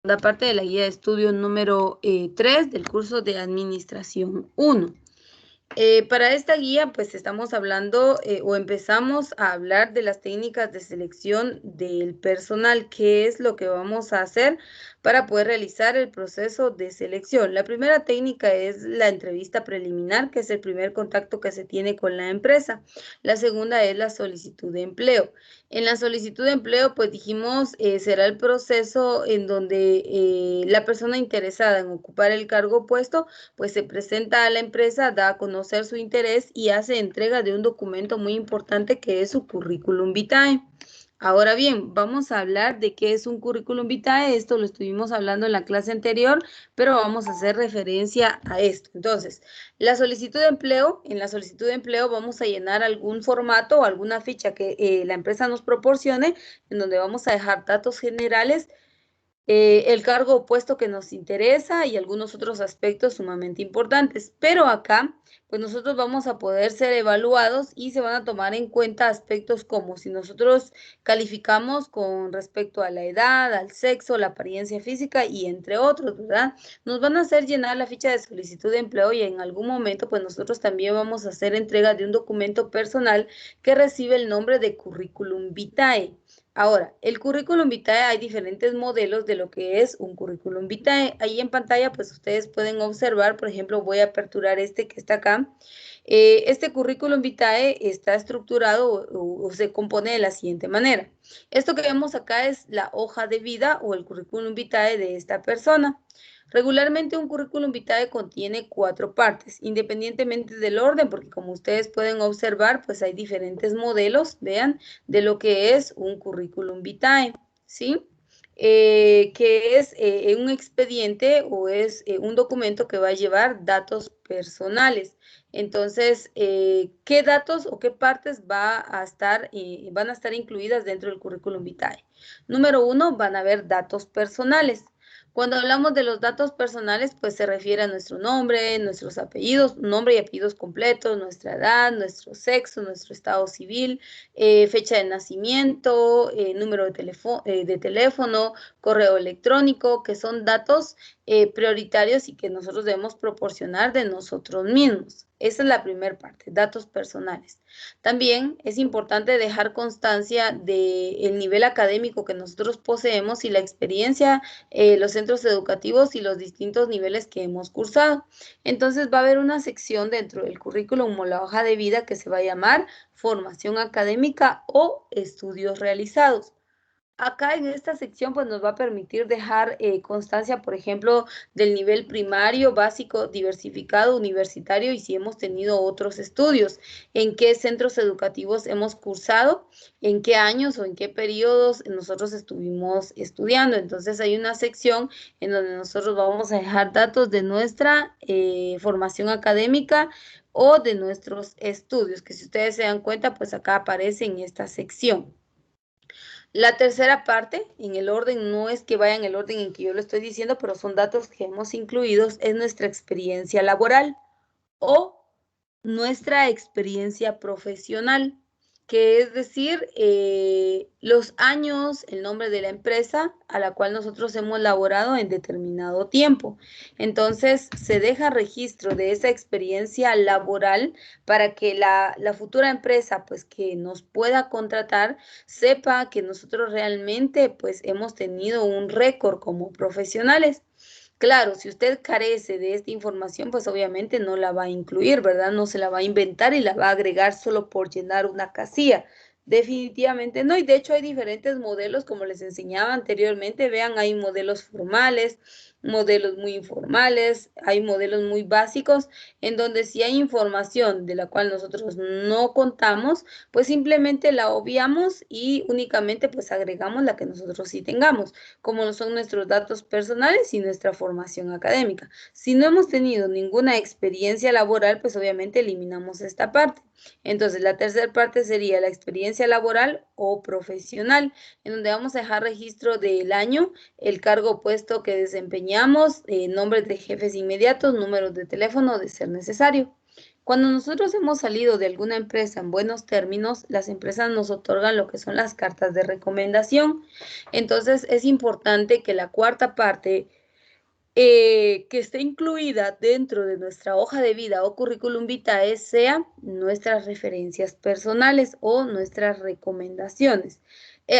segunda parte de la guía de estudio número 3 del curso de Administración 1. Para esta guía, pues estamos hablando o empezamos a hablar de las técnicas de selección del personal, qué es lo que vamos a hacer para poder realizar el proceso de selección. La primera técnica es la entrevista preliminar, que es el primer contacto que se tiene con la empresa. La segunda es la solicitud de empleo. En la solicitud de empleo, pues dijimos, será el proceso en donde la persona interesada en ocupar el cargo puesto pues se presenta a la empresa, da a conocer su interés y hace entrega de un documento muy importante que es su currículum vitae. Ahora bien, vamos a hablar de qué es un currículum vitae. Esto lo estuvimos hablando en la clase anterior, pero vamos a hacer referencia a esto. Entonces, la solicitud de empleo, en la solicitud de empleo vamos a llenar algún formato o alguna ficha que la empresa nos proporcione, en donde vamos a dejar datos generales, el cargo o puesto que nos interesa y algunos otros aspectos sumamente importantes. Pero acá, pues nosotros vamos a poder ser evaluados y se van a tomar en cuenta aspectos como si nosotros calificamos con respecto a la edad, al sexo, la apariencia física y entre otros, ¿verdad? Nos van a hacer llenar la ficha de solicitud de empleo y en algún momento, pues nosotros también vamos a hacer entrega de un documento personal que recibe el nombre de currículum vitae. Ahora, el currículum vitae, hay diferentes modelos de lo que es un currículum vitae. Ahí en pantalla, pues ustedes pueden observar, por ejemplo, voy a aperturar este que está acá. Este currículum vitae está estructurado o se compone de la siguiente manera. Esto que vemos acá es la hoja de vida o el currículum vitae de esta persona. Regularmente un currículum vitae contiene 4 partes, independientemente del orden, porque como ustedes pueden observar, pues hay diferentes modelos, vean, de lo que es un currículum vitae, ¿sí? Que es un expediente o es un documento que va a llevar datos personales. Entonces, ¿qué datos o qué partes van a estar incluidas dentro del currículum vitae? Número 1, van a haber datos personales. Cuando hablamos de los datos personales, pues se refiere a nuestro nombre, nuestros apellidos, nombre y apellidos completos, nuestra edad, nuestro sexo, nuestro estado civil, fecha de nacimiento, número de teléfono, correo electrónico, que son datos prioritarios y que nosotros debemos proporcionar de nosotros mismos. Esa es la primera parte, datos personales. También es importante dejar constancia del nivel académico que nosotros poseemos y la experiencia, los centros educativos y los distintos niveles que hemos cursado. Entonces va a haber una sección dentro del currículum o la hoja de vida que se va a llamar formación académica o estudios realizados. Acá en esta sección pues nos va a permitir dejar constancia, por ejemplo, del nivel primario, básico, diversificado, universitario y si hemos tenido otros estudios, en qué centros educativos hemos cursado, en qué años o en qué periodos nosotros estuvimos estudiando. Entonces hay una sección en donde nosotros vamos a dejar datos de nuestra formación académica o de nuestros estudios, que si ustedes se dan cuenta, pues acá aparece en esta sección. La tercera parte, en el orden, no es que vaya en el orden en que yo lo estoy diciendo, pero son datos que hemos incluido, es nuestra experiencia laboral o nuestra experiencia profesional, que es decir, los años, el nombre de la empresa a la cual nosotros hemos laborado en determinado tiempo. Entonces, se deja registro de esa experiencia laboral para que la futura empresa, pues, que nos pueda contratar, sepa que nosotros realmente, pues, hemos tenido un récord como profesionales. Claro, si usted carece de esta información, pues obviamente no la va a incluir, ¿verdad? No se la va a inventar y la va a agregar solo por llenar una casilla. Definitivamente no, y de hecho hay diferentes modelos, como les enseñaba anteriormente, vean, hay modelos formales, modelos muy informales, hay modelos muy básicos, en donde si hay información de la cual nosotros no contamos, pues simplemente la obviamos y únicamente pues agregamos la que nosotros sí tengamos, como lo son nuestros datos personales y nuestra formación académica. Si no hemos tenido ninguna experiencia laboral, pues obviamente eliminamos esta parte. Entonces, la tercera parte sería la experiencia laboral o profesional, en donde vamos a dejar registro del año, el cargo o puesto que desempeñamos, nombres de jefes inmediatos, números de teléfono de ser necesario. Cuando nosotros hemos salido de alguna empresa en buenos términos, las empresas nos otorgan lo que son las cartas de recomendación. Entonces, es importante que la cuarta parte que esté incluida dentro de nuestra hoja de vida o currículum vitae sea nuestras referencias personales o nuestras recomendaciones.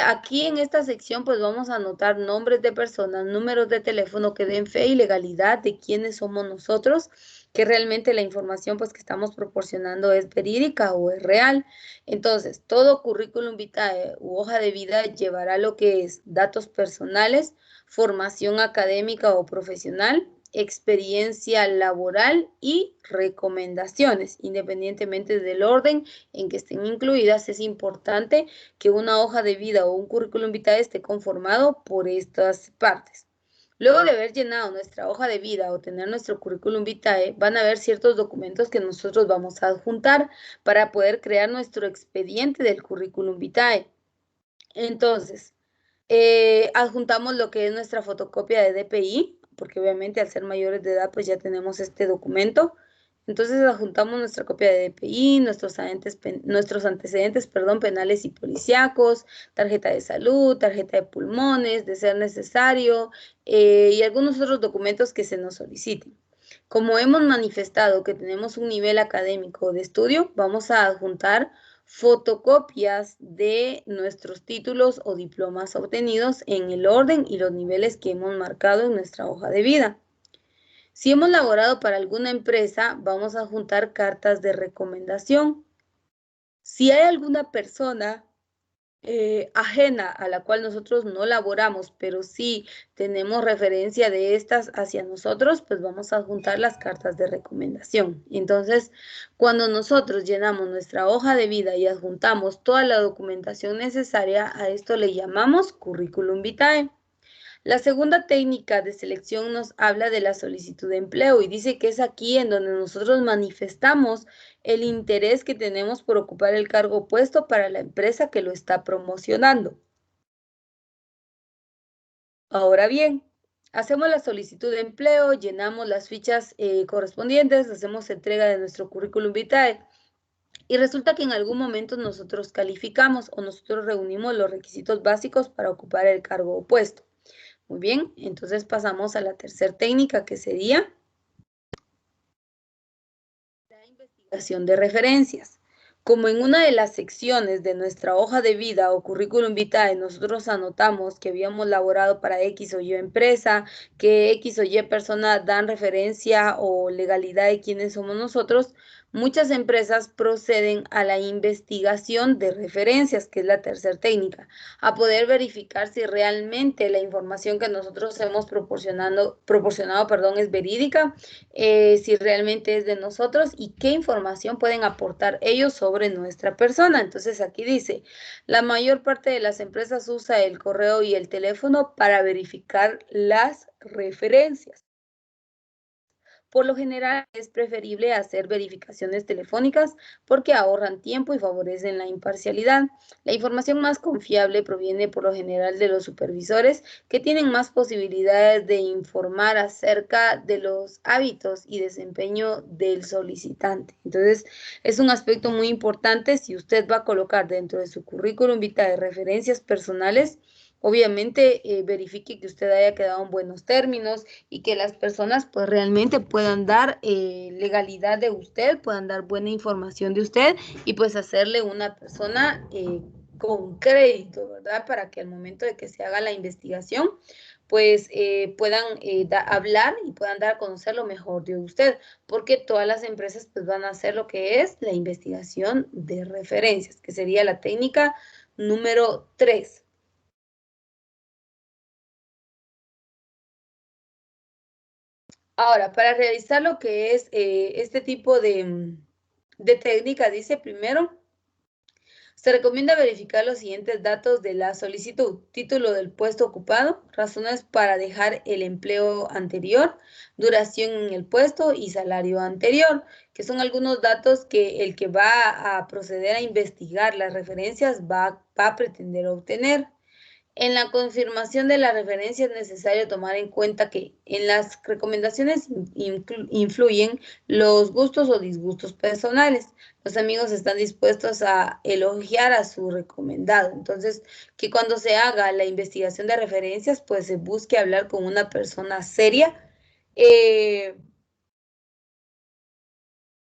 Aquí en esta sección pues vamos a anotar nombres de personas, números de teléfono que den fe y legalidad de quiénes somos nosotros, que realmente la información pues que estamos proporcionando es verídica o es real. Entonces, todo currículum vitae u hoja de vida llevará lo que es datos personales, formación académica o profesional, experiencia laboral y recomendaciones. Independientemente del orden en que estén incluidas, es importante que una hoja de vida o un currículum vitae esté conformado por estas partes. Luego de haber llenado nuestra hoja de vida o tener nuestro currículum vitae, van a haber ciertos documentos que nosotros vamos a adjuntar para poder crear nuestro expediente del currículum vitae. Entonces, adjuntamos lo que es nuestra fotocopia de DPI, porque obviamente al ser mayores de edad, pues ya tenemos este documento. Entonces adjuntamos nuestra copia de DPI, nuestros antecedentes, perdón, penales y policíacos, tarjeta de salud, tarjeta de pulmones, de ser necesario, y algunos otros documentos que se nos soliciten. Como hemos manifestado que tenemos un nivel académico de estudio, vamos a adjuntar fotocopias de nuestros títulos o diplomas obtenidos en el orden y los niveles que hemos marcado en nuestra hoja de vida. Si hemos laborado para alguna empresa, vamos a adjuntar cartas de recomendación. Si hay alguna persona ajena a la cual nosotros no laboramos, pero sí tenemos referencia de estas hacia nosotros, pues vamos a adjuntar las cartas de recomendación. Entonces, cuando nosotros llenamos nuestra hoja de vida y adjuntamos toda la documentación necesaria, a esto le llamamos currículum vitae. La segunda técnica de selección nos habla de la solicitud de empleo y dice que es aquí en donde nosotros manifestamos el interés que tenemos por ocupar el cargo puesto para la empresa que lo está promocionando. Ahora bien, hacemos la solicitud de empleo, llenamos las fichas correspondientes, hacemos entrega de nuestro currículum vitae y resulta que en algún momento nosotros calificamos o nosotros reunimos los requisitos básicos para ocupar el cargo o puesto. Muy bien, entonces pasamos a la tercera técnica que sería la investigación de referencias. Como en una de las secciones de nuestra hoja de vida o currículum vitae nosotros anotamos que habíamos laborado para X o Y empresa, que X o Y persona dan referencia o legalidad de quiénes somos nosotros, muchas empresas proceden a la investigación de referencias, que es la tercera técnica, a poder verificar si realmente la información que nosotros hemos proporcionado, es verídica, si realmente es de nosotros y qué información pueden aportar ellos sobre nuestra persona. Entonces aquí dice, la mayor parte de las empresas usa el correo y el teléfono para verificar las referencias. Por lo general es preferible hacer verificaciones telefónicas porque ahorran tiempo y favorecen la imparcialidad. La información más confiable proviene por lo general de los supervisores que tienen más posibilidades de informar acerca de los hábitos y desempeño del solicitante. Entonces, es un aspecto muy importante si usted va a colocar dentro de su currículum vitae referencias personales. Obviamente, verifique que usted haya quedado en buenos términos y que las personas pues realmente puedan dar legalidad de usted, puedan dar buena información de usted y pues hacerle una persona con crédito, ¿verdad? Para que al momento de que se haga la investigación, pues puedan hablar y puedan dar a conocer lo mejor de usted, porque todas las empresas pues van a hacer lo que es la investigación de referencias, que sería la técnica número 3. Ahora, para realizar lo que es este tipo de técnica, dice primero, se recomienda verificar los siguientes datos de la solicitud: título del puesto ocupado, razones para dejar el empleo anterior, duración en el puesto y salario anterior, que son algunos datos que el que va a proceder a investigar las referencias va a pretender obtener. En la confirmación de la referencia es necesario tomar en cuenta que en las recomendaciones influyen los gustos o disgustos personales. Los amigos están dispuestos a elogiar a su recomendado. Entonces, que cuando se haga la investigación de referencias, pues se busque hablar con una persona seria,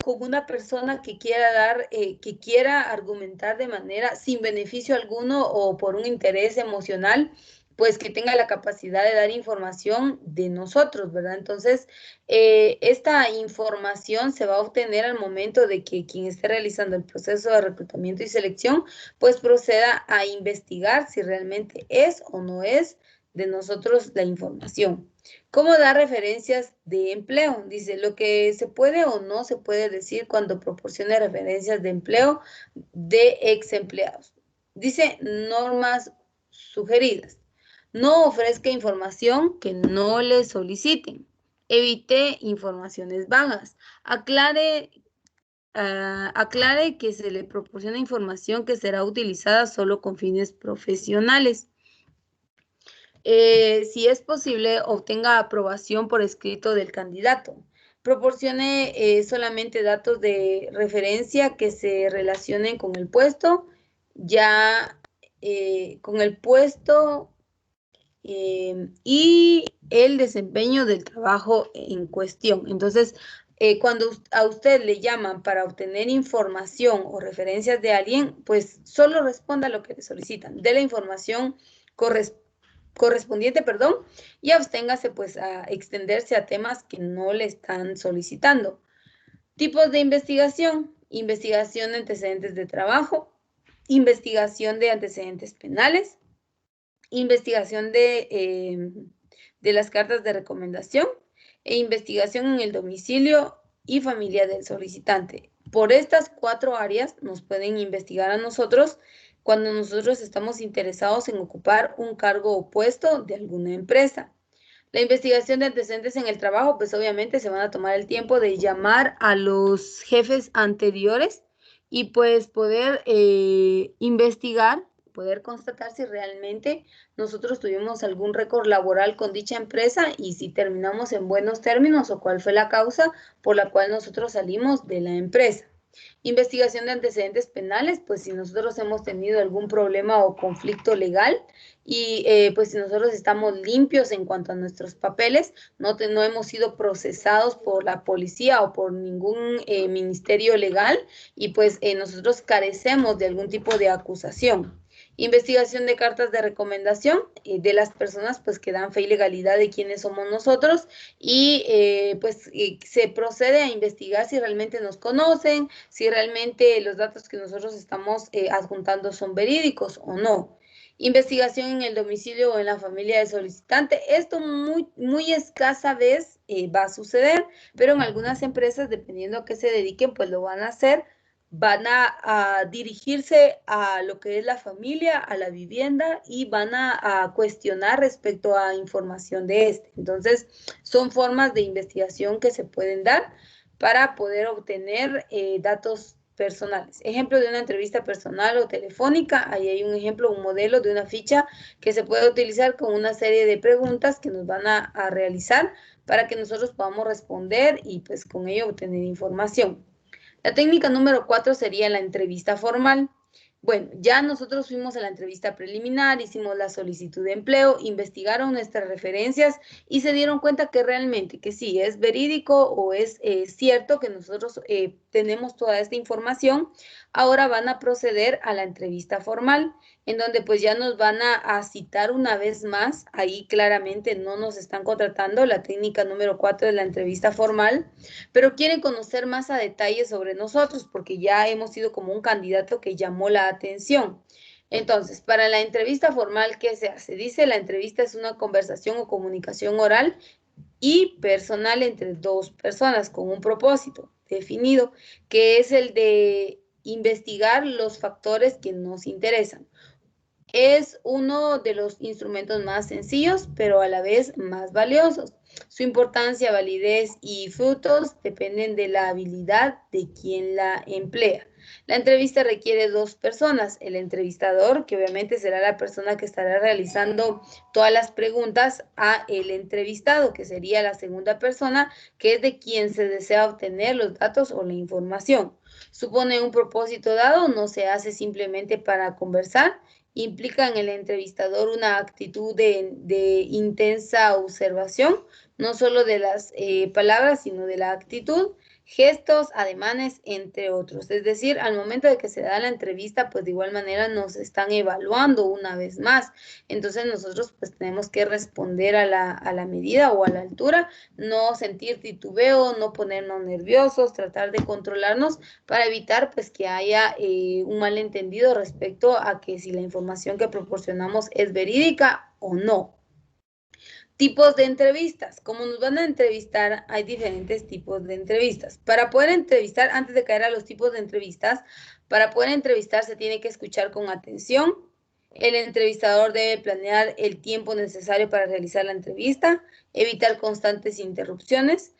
con una persona que quiera que quiera argumentar de manera sin beneficio alguno o por un interés emocional, pues que tenga la capacidad de dar información de nosotros, ¿verdad? Entonces, esta información se va a obtener al momento de que quien esté realizando el proceso de reclutamiento y selección, pues proceda a investigar si realmente es o no es de nosotros la información. ¿Cómo dar referencias de empleo? Dice, lo que se puede o no se puede decir cuando proporcione referencias de empleo de ex empleados. Dice, normas sugeridas. No ofrezca información que no le soliciten. Evite informaciones vagas. Aclare que se le proporciona información que será utilizada solo con fines profesionales. Si es posible, obtenga aprobación por escrito del candidato. Proporcione solamente datos de referencia que se relacionen con el puesto, ya con el puesto y el desempeño del trabajo en cuestión. Entonces, cuando a usted le llaman para obtener información o referencias de alguien, pues solo responda a lo que le solicitan. De la información correspondiente, y absténgase pues a extenderse a temas que no le están solicitando. Tipos de investigación: investigación de antecedentes de trabajo, investigación de antecedentes penales, investigación de las cartas de recomendación e investigación en el domicilio y familia del solicitante. Por estas 4 áreas nos pueden investigar a nosotros cuando nosotros estamos interesados en ocupar un cargo o puesto de alguna empresa. La investigación de antecedentes en el trabajo, pues obviamente se van a tomar el tiempo de llamar a los jefes anteriores y pues poder investigar, poder constatar si realmente nosotros tuvimos algún récord laboral con dicha empresa y si terminamos en buenos términos o cuál fue la causa por la cual nosotros salimos de la empresa. Investigación de antecedentes penales, pues si nosotros hemos tenido algún problema o conflicto legal y pues si nosotros estamos limpios en cuanto a nuestros papeles, no hemos sido procesados por la policía o por ningún ministerio legal y pues nosotros carecemos de algún tipo de acusación. Investigación de cartas de recomendación de las personas pues que dan fe y legalidad de quiénes somos nosotros y se procede a investigar si realmente nos conocen, si realmente los datos que nosotros estamos adjuntando son verídicos o no. Investigación en el domicilio o en la familia del solicitante. Esto muy escasa vez va a suceder, pero en algunas empresas, dependiendo a qué se dediquen, pues lo van a hacer. Van a dirigirse a lo que es la familia, a la vivienda y van a cuestionar respecto a información de este. Entonces, son formas de investigación que se pueden dar para poder obtener datos personales. Ejemplo de una entrevista personal o telefónica, ahí hay un ejemplo, un modelo de una ficha que se puede utilizar con una serie de preguntas que nos van a realizar para que nosotros podamos responder y pues con ello obtener información. La técnica número 4 sería la entrevista formal. Bueno, ya nosotros fuimos a la entrevista preliminar, hicimos la solicitud de empleo, investigaron nuestras referencias y se dieron cuenta que realmente, que sí, es verídico o es cierto que nosotros tenemos toda esta información. Ahora van a proceder a la entrevista formal, en donde pues ya nos van a citar una vez más. Ahí claramente no nos están contratando, la técnica número 4 de la entrevista formal, pero quieren conocer más a detalle sobre nosotros porque ya hemos sido como un candidato que llamó la atención. Entonces, para la entrevista formal, ¿qué se hace? Dice, la entrevista es una conversación o comunicación oral y personal entre 2 personas con un propósito definido, que es el de investigar los factores que nos interesan. Es uno de los instrumentos más sencillos, pero a la vez más valiosos. Su importancia, validez y frutos dependen de la habilidad de quien la emplea. La entrevista requiere dos personas, el entrevistador, que obviamente será la persona que estará realizando todas las preguntas a el entrevistado, que sería la segunda persona, que es de quien se desea obtener los datos o la información. Supone un propósito dado, no se hace simplemente para conversar, implica en el entrevistador una actitud de intensa observación, no solo de las palabras, sino de la actitud, gestos, ademanes, entre otros. Es decir, al momento de que se da la entrevista, pues de igual manera nos están evaluando una vez más. Entonces nosotros pues tenemos que responder a la medida o a la altura, no sentir titubeo, no ponernos nerviosos, tratar de controlarnos para evitar pues que haya un malentendido respecto a que si la información que proporcionamos es verídica o no. Tipos de entrevistas. Como nos van a entrevistar, hay diferentes tipos de entrevistas. Para poder entrevistar, antes de caer a los tipos de entrevistas, para poder entrevistar se tiene que escuchar con atención. El entrevistador debe planear el tiempo necesario para realizar la entrevista, evitar constantes interrupciones,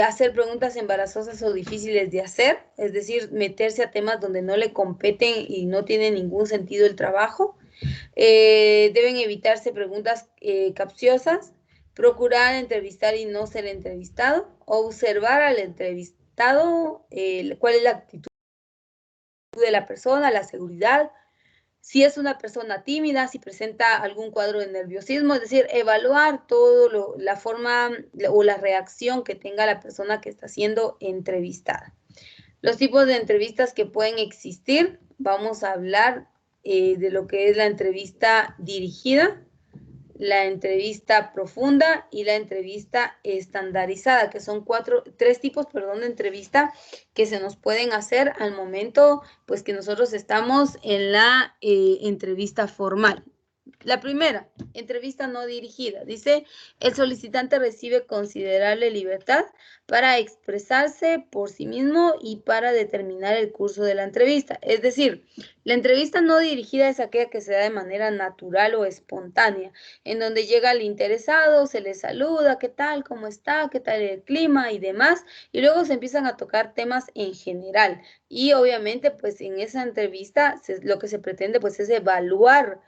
hacer preguntas embarazosas o difíciles de hacer, es decir, meterse a temas donde no le competen y no tiene ningún sentido el trabajo. Deben evitarse preguntas capciosas, procurar entrevistar y no ser entrevistado, observar al entrevistado, cuál es la actitud de la persona, la seguridad, si es una persona tímida, si presenta algún cuadro de nerviosismo, es decir, evaluar todo la forma o la reacción que tenga la persona que está siendo entrevistada. Los tipos de entrevistas que pueden existir, vamos a hablar de lo que es la entrevista dirigida, la entrevista profunda y la entrevista estandarizada, que son tres tipos de entrevista que se nos pueden hacer al momento pues que nosotros estamos en la entrevista formal. La primera, entrevista no dirigida. Dice, el solicitante recibe considerable libertad para expresarse por sí mismo y para determinar el curso de la entrevista. Es decir, la entrevista no dirigida es aquella que se da de manera natural o espontánea, en donde llega el interesado, se le saluda, ¿qué tal? ¿Cómo está? ¿Qué tal el clima? Y demás. Y luego se empiezan a tocar temas en general. Y obviamente, pues en esa entrevista lo que se pretende pues es evaluar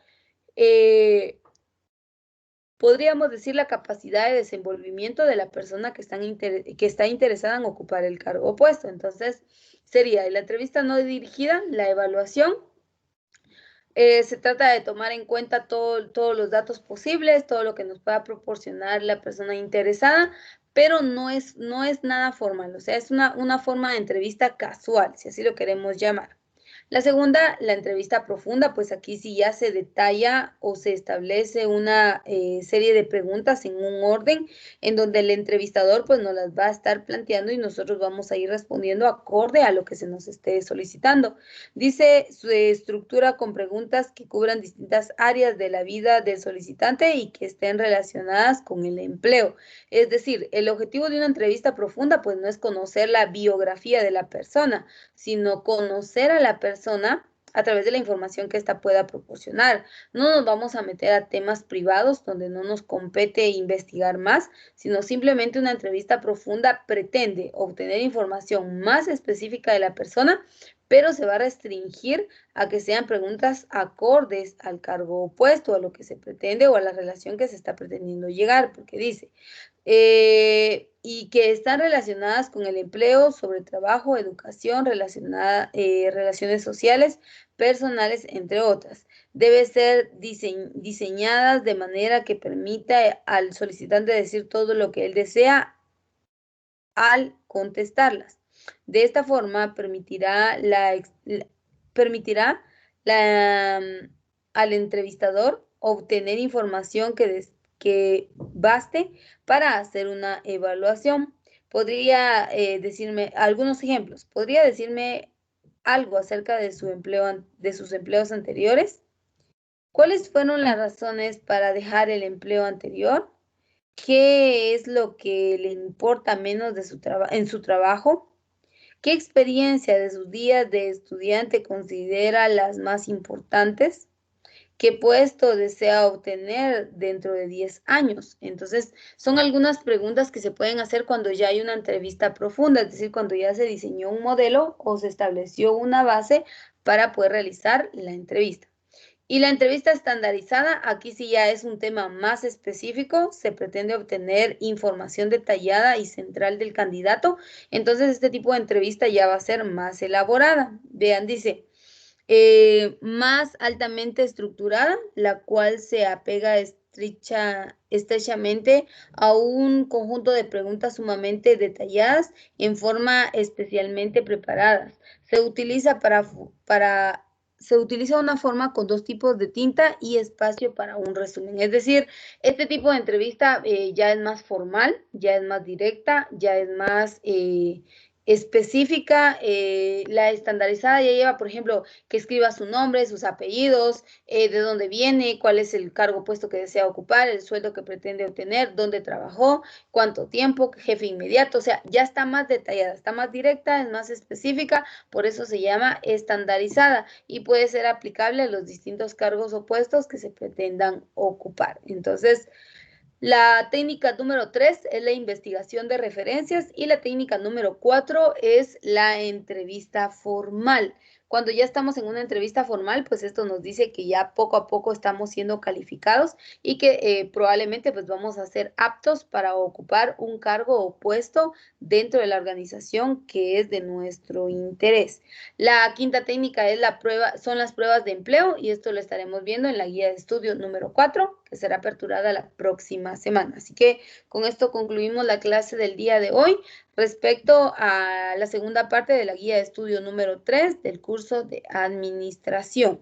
podríamos decir la capacidad de desenvolvimiento de la persona que está interesada en ocupar el cargo opuesto. Entonces, sería la entrevista no dirigida, la evaluación. Se trata de tomar en cuenta todos los datos posibles, todo lo que nos pueda proporcionar la persona interesada, pero no es nada formal, o sea, es una forma de entrevista casual, si así lo queremos llamar. La segunda, la entrevista profunda, pues aquí sí ya se detalla o se establece una serie de preguntas en un orden en donde el entrevistador pues nos las va a estar planteando y nosotros vamos a ir respondiendo acorde a lo que se nos esté solicitando. Dice su estructura con preguntas que cubran distintas áreas de la vida del solicitante y que estén relacionadas con el empleo. Es decir, el objetivo de una entrevista profunda pues no es conocer la biografía de la persona, sino conocer a la persona a través de la información que ésta pueda proporcionar. No nos vamos a meter a temas privados donde no nos compete investigar más, sino simplemente una entrevista profunda pretende obtener información más específica de la persona, pero se va a restringir a que sean preguntas acordes al cargo opuesto, a lo que se pretende o a la relación que se está pretendiendo llegar, porque dice, y que están relacionadas con el empleo, sobre trabajo, educación, relaciones sociales, personales, entre otras. Debe ser diseñadas de manera que permita al solicitante decir todo lo que él desea al contestarlas. De esta forma permitirá al entrevistador obtener información que baste para hacer una evaluación. Podría decirme algunos ejemplos. ¿Podría decirme algo acerca de de sus empleos anteriores? ¿Cuáles fueron las razones para dejar el empleo anterior? ¿Qué es lo que le importa menos en su trabajo? ¿Qué experiencia de sus días de estudiante considera las más importantes? ¿Qué puesto desea obtener dentro de 10 años? Entonces, son algunas preguntas que se pueden hacer cuando ya hay una entrevista profunda, es decir, cuando ya se diseñó un modelo o se estableció una base para poder realizar la entrevista. Y la entrevista estandarizada, aquí sí ya es un tema más específico, se pretende obtener información detallada y central del candidato, entonces este tipo de entrevista ya va a ser más elaborada. Vean, dice, más altamente estructurada, la cual se apega estrechamente a un conjunto de preguntas sumamente detalladas en forma especialmente preparadas. Se utiliza se utiliza una forma con dos tipos de tinta y espacio para un resumen. Es decir, este tipo de entrevista ya es más formal, ya es más directa, ya es más específica. La estandarizada ya lleva, por ejemplo, que escriba su nombre, sus apellidos, de dónde viene, cuál es el cargo puesto que desea ocupar, el sueldo que pretende obtener, dónde trabajó, cuánto tiempo, jefe inmediato, o sea, ya está más detallada, está más directa, es más específica, por eso se llama estandarizada y puede ser aplicable a los distintos cargos o puestos que se pretendan ocupar. Entonces, la técnica número 3 es la investigación de referencias y la técnica número 4 es la entrevista formal. Cuando ya estamos en una entrevista formal, pues esto nos dice que ya poco a poco estamos siendo calificados y que probablemente pues vamos a ser aptos para ocupar un cargo o puesto dentro de la organización que es de nuestro interés. La quinta técnica es son las pruebas de empleo y esto lo estaremos viendo en la guía de estudio número 4, que será aperturada la próxima semana. Así que con esto concluimos la clase del día de hoy respecto a la segunda parte de la guía de estudio número 3 del curso de administración.